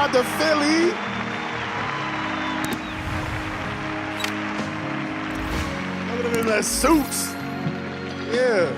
out to Philly. Look at them in their suits. Yeah.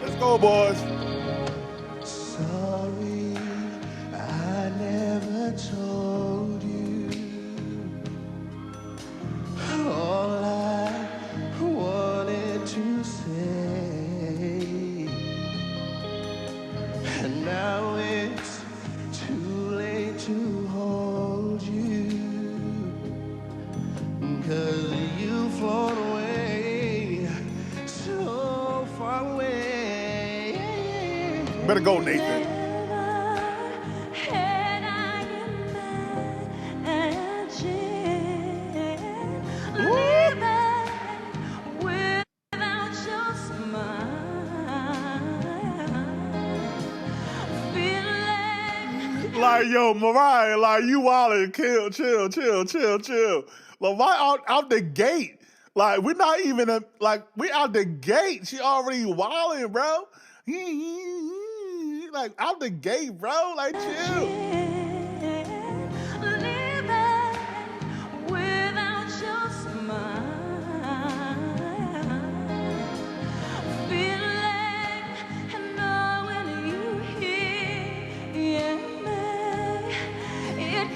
Let's go, boys. Sorry, I never told you all I wanted to say, and now it's too late to hold you, 'cause you've flown away, so far away. Better go, Nathan. Like, yo, Mariah, like, you wildin', chill. Like, why out the gate? Like, we're not even, we out the gate. She already wildin', bro. Like, out the gate, bro. Like, chill.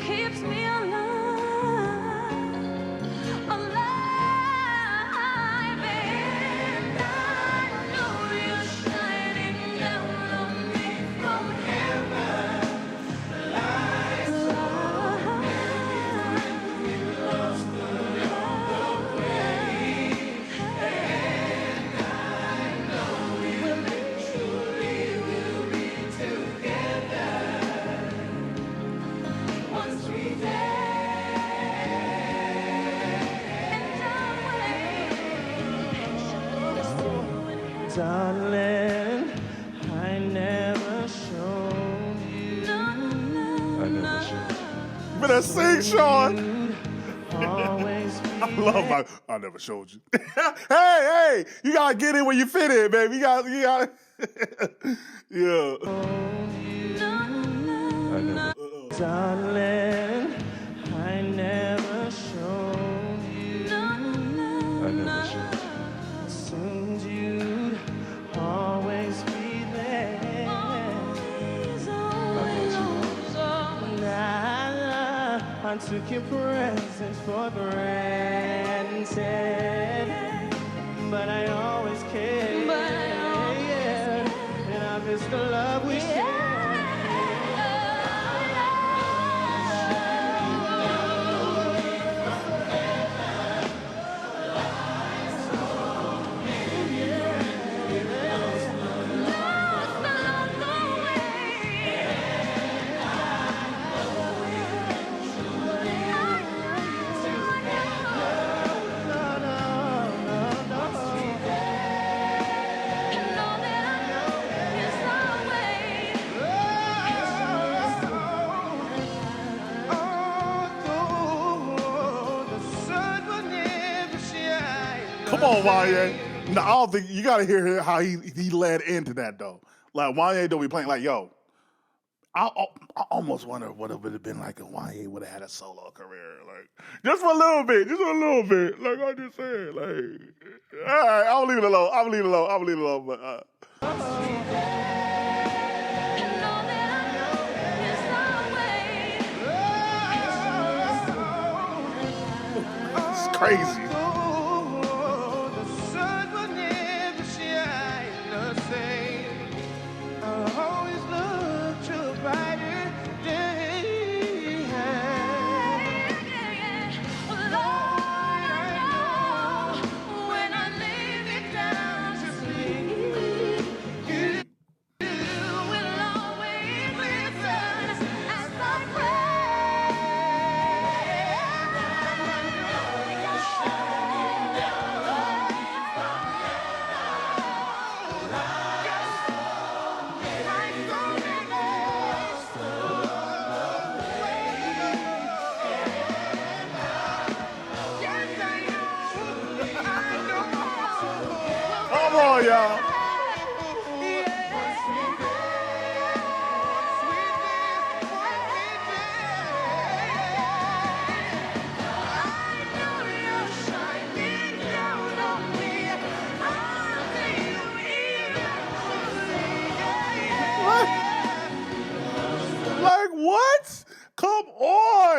Keeps me alive, and I know you're shining down on me from heaven. Lights on when you lost the way, and I know we surely will be together. Once we Darling, I never showed you. I never showed you. Better sing, Sean. Always be I never showed you. hey, you gotta get in where you fit in, baby. You gotta. Yeah. I never. Darling, I never showed you. I never showed you. Assumed you'd always be there. I took your presence for granted, but I always cared. And I miss the love we shared. Come on, Wanye. No, I don't think you gotta hear how he led into that though. Like Wanye don't be playing like, yo. I almost wonder what it would have been like if Wanye would have had a solo career, like just for a little bit. Like I just said, like, all right, I'll leave it alone. But it's crazy.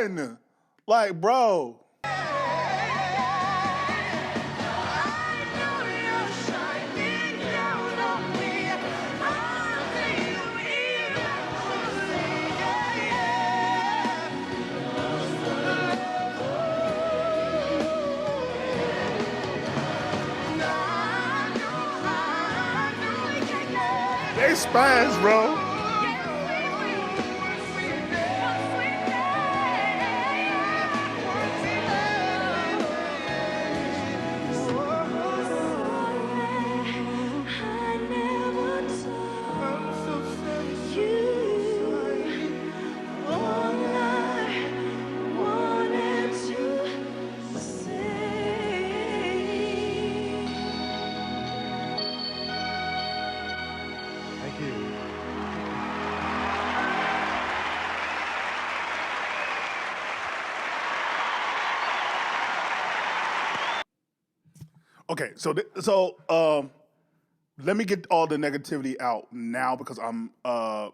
on. Like, bro. They spaz, bro. Thank you. Okay, so let me get all the negativity out now because I'm I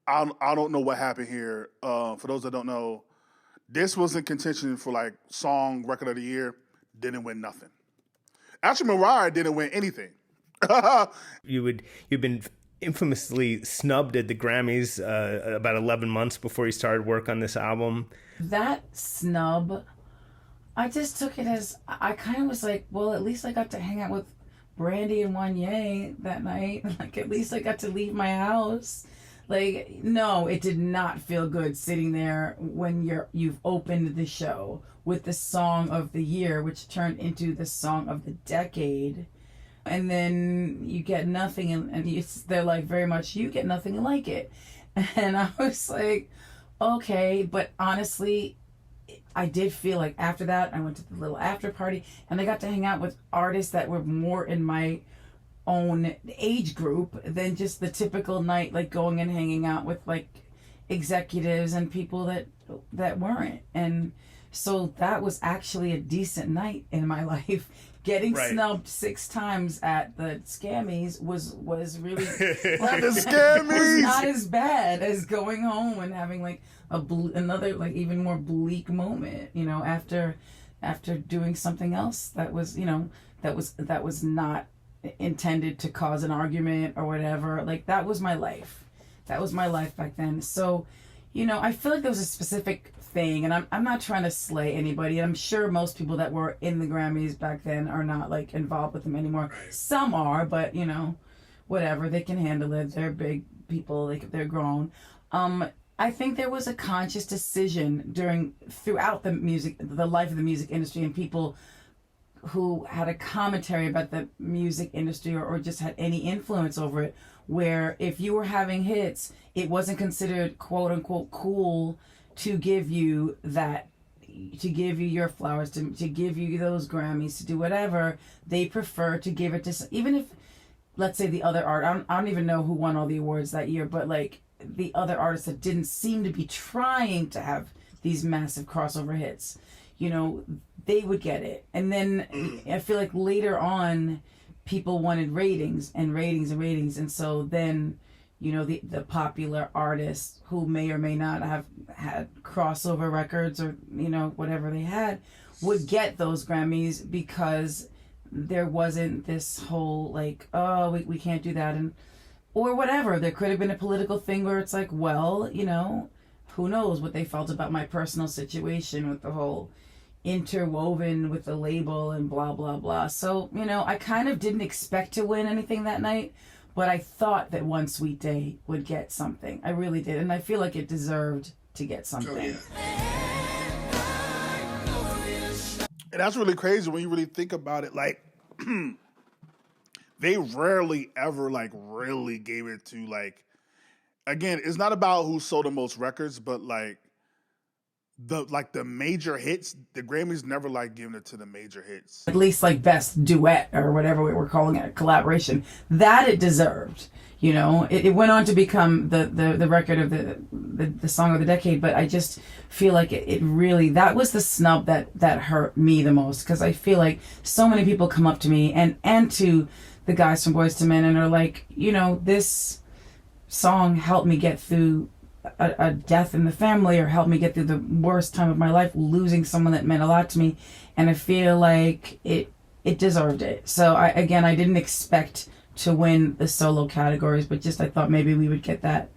don't know what happened here. For those that don't know, this was in contention for like song record of the year, didn't win nothing. Actually, Mariah didn't win anything. You've been infamously snubbed at the Grammys about 11 months before you started work on this album. That snub, I just took it as, I kind of was like, well, at least I got to hang out with Brandy and Wanye that night. Like, at least I got to leave my house. Like, no, it did not feel good sitting there when you've opened the show with the song of the year, which turned into the song of the decade. And then you get nothing, and they're like, very much, you get nothing like it. And I was like, okay, but honestly, I did feel like after that, I went to the little after party, and I got to hang out with artists that were more in my own age group than just the typical night, like going and hanging out with like executives and people that weren't. And so that was actually a decent night in my life. Getting snubbed 6 times at the Scammies was really like, The Scammies! was not as bad as going home and having like another like even more bleak moment, you know, after doing something else that was, you know, that was not intended to cause an argument or whatever. Like, that was my life. That was my life back then. So, you know, I feel like there was a specific thing, and I'm not trying to slay anybody. I'm sure most people that were in the Grammys back then are not like involved with them anymore. Some are, but you know, whatever, they can handle it. They're big people. They're grown. I think there was a conscious decision throughout the life of the music industry, and people who had a commentary about the music industry or just had any influence over it, where if you were having hits, it wasn't considered quote unquote cool to give you your flowers, to give you those Grammys, to do whatever. They prefer to give it to, even if, let's say the other art, I don't even know who won all the awards that year, but like the other artists that didn't seem to be trying to have these massive crossover hits, you know, they would get it. And then I feel like later on, people wanted ratings. And so then, you know, the popular artists who may or may not have had crossover records or, you know, whatever they had, would get those Grammys because there wasn't this whole like, oh, we can't do that, and or whatever. There could have been a political thing where it's like, well, you know, who knows what they felt about my personal situation with the whole interwoven with the label and blah blah blah. So, you know, I kind of didn't expect to win anything that night, but I thought that One Sweet Day would get something. I really did, and I feel like it deserved to get something. And that's really crazy when you really think about it. Like, they rarely ever like really gave it to like. Again, it's not about who sold the most records, but like the major hits. The Grammys never like giving it to the major hits. At least like best duet or whatever we were calling it, collaboration. That it deserved. You know, it went on to become the record of the song of the decade, but I just feel like it really, that was the snub that hurt me the most, because I feel like so many people come up to me and to the guys from Boyz II Men and are like, you know, this song helped me get through a death in the family or helped me get through the worst time of my life, losing someone that meant a lot to me, and I feel like it deserved it. So I didn't expect to win the solo categories, but just I thought maybe we would get that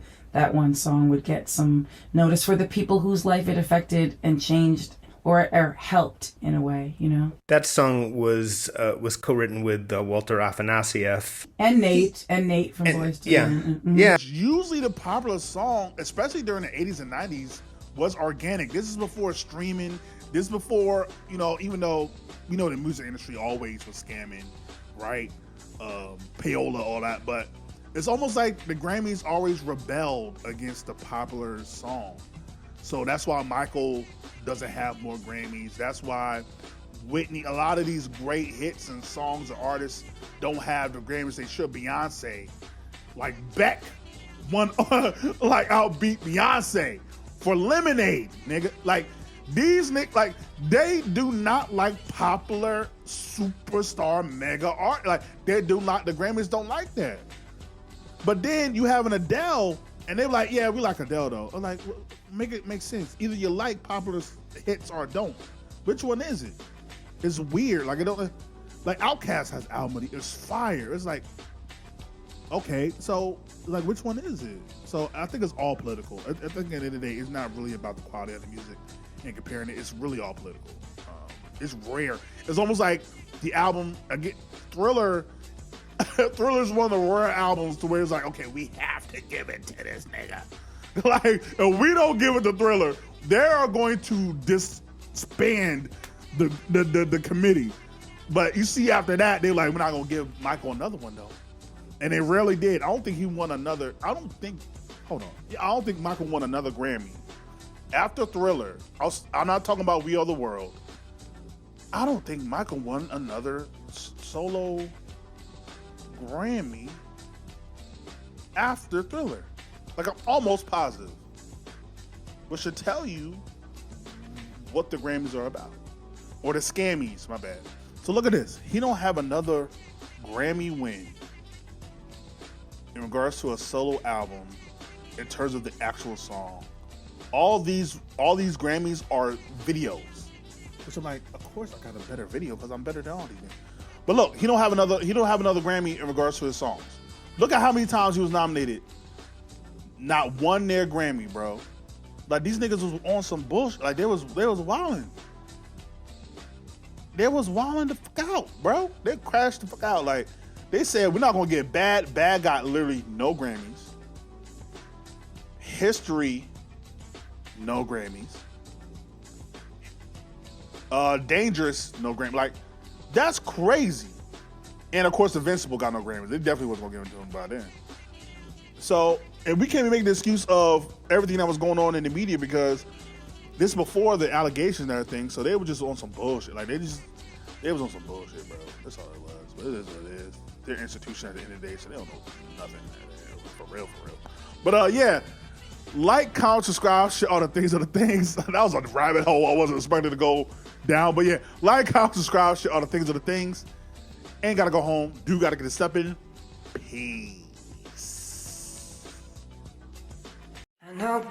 one song would get some notice for the people whose life it affected and changed or helped in a way, you know. That song was co-written with Walter Afanasieff And Nate from Boyz II Men. Yeah. Usually the popular song, especially during the 80s and 90s, was organic. This is before streaming. This is before, you know, even though, you know, the music industry always was scamming, right? Payola, all that, but it's almost like the Grammys always rebelled against the popular song. So that's why Michael doesn't have more Grammys. That's why Whitney, a lot of these great hits and songs and artists don't have the Grammys they should. Beyonce, like Beck, won like outbeat Beyonce for Lemonade, nigga. Like these niggas, like they do not like popular superstar mega art. Like they do not. The Grammys don't like that. But then you have an Adele, and they're like, yeah, we like Adele though. I'm like, well, make it make sense. Either you like popular hits or don't. Which one is it? It's weird. Like, it don't, like Outkast has album, it's fire. It's like, okay, so like, which one is it? So I think it's all political. I think at the end of the day, it's not really about the quality of the music and comparing it. It's really all political. It's rare. It's almost like the album, again, Thriller. Thriller's one of the rare albums to where it's like, okay, we have to give it to this nigga. Like, if we don't give it to Thriller, they are going to disband the committee. But you see, after that, they're like, we're not gonna give Michael another one though, and they rarely did. I don't think he won another. I don't think Michael won another Grammy after Thriller. I'm not talking about We Are the World. I don't think Michael won another solo Grammy after Thriller. Like, I'm almost positive, which should tell you what the Grammys are about, or the scammies. My bad. So look at this. He don't have another Grammy win in regards to a solo album in terms of the actual song. All these Grammys are videos, which I'm like, of course I got a better video because I'm better than all these things. But look, he don't have another Grammy in regards to his songs. Look at how many times he was nominated. Not one near Grammy, bro. Like, these niggas was on some bullshit. Like, they was wilding. They was wilding the fuck out, bro. They crashed the fuck out. Like, they said, we're not gonna get Bad. Bad got literally no Grammys. History, no Grammys. Dangerous, no Grammy. Like, that's crazy. And of course, Invincible got no Grammys. They definitely wasn't gonna give them to him by then. So, and we can't even make the excuse of everything that was going on in the media because this before the allegations and everything. So they were just on some bullshit. Like, they was on some bullshit, bro. That's all it was. But it is what it is. They're an institution at the end of the day, so they don't know nothing. For real. But yeah, like, comment, subscribe, share all the things are the things. That was a rabbit hole I wasn't expecting to go down. But yeah, like, comment, subscribe, share all the things are the things. Ain't gotta go home. Do gotta get a step in. Peace. I know